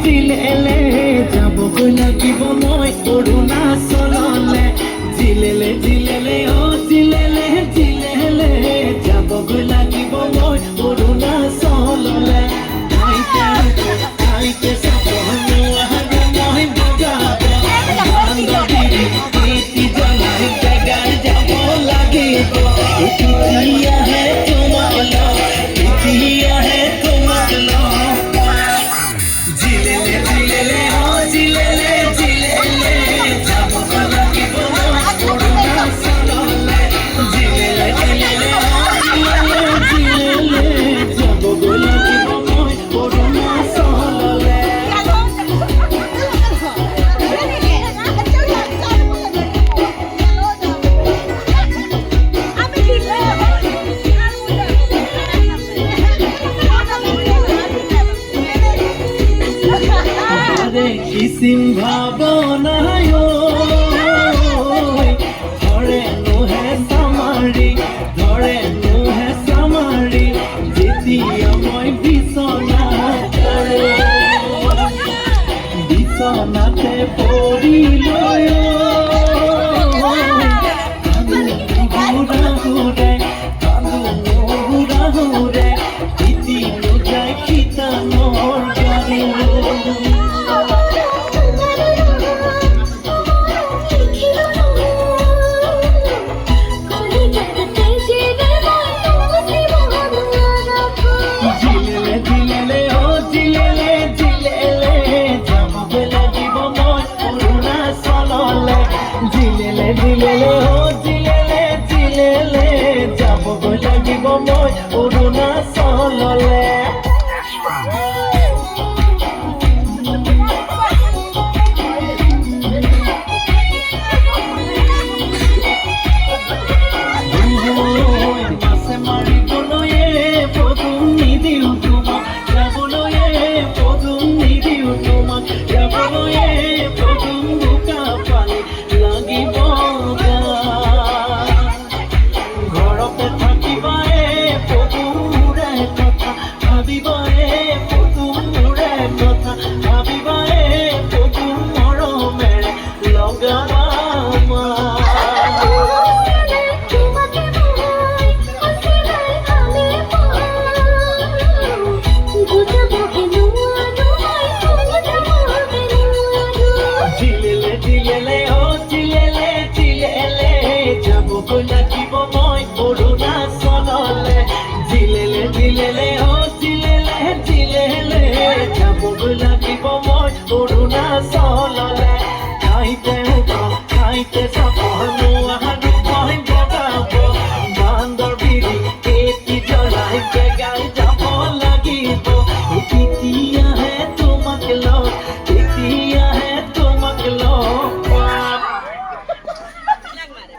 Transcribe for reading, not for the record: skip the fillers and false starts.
জিলেলে যাব গৈ লাগিব মই অৰুণাচললে জিলেলে জিলেলে অ জিলেলে জিলেলে যাব গৈ লাগিব মই অৰুণাচললে আইতে চাবনো আৰু মই বগাব বান্ধৱী এটি জ্বলাই জেগাই যাব লাগিব এতিয়াহে তোমাৰ লগ এতিয়াহে তোমাৰ লগ জিলেলে জিলেলে অ জিলেলে জিলেলে যাব লাগিব মই অৰুণাচললে জিলেলে জিলেলে অ জিলেলে জিলেলে যাব লাগিব মই অৰুণাচললে কিসিম ভাবনায় ধরে নোহে সামারি যেতিয়া মই বিছনাতে পৰি লৈ হুৰে ইতি নোযায় খিতানৰ গাড়ী জিলেলে ও জিলেলে জিলেলে যাব গৈ লাগিব মই অৰুণাচললে মাছে মাৰিবলৈয়ে পদুম নিদিওঁ তোমাক যাবলৈয়ে পদুম নিদিওঁ তোমাক যাবলৈয়ে পদুম বোকা পানী লাগিব ঘৰতে থাকিবায়ে পদুমৰে কথা ভাবিবায়ে পদুমৰে কথা ভাবিবায়ে পদুম মৰমেৰে লগাবা জিলেলে জিলেলে ও জিলেলে জিলেলে যাব গৈ লাগিব মই অৰুণাচললে জিলেলে জিলেলে ও জিলেলে জিলেলে যাব গৈ লাগিব মই অৰুণাচললে খাইতে চাবনো আৰু মই বগাব বান্ধৱী এটি জ্বলাই জেগাই যাব লাগিব এতিয়াহে তোমাক লগ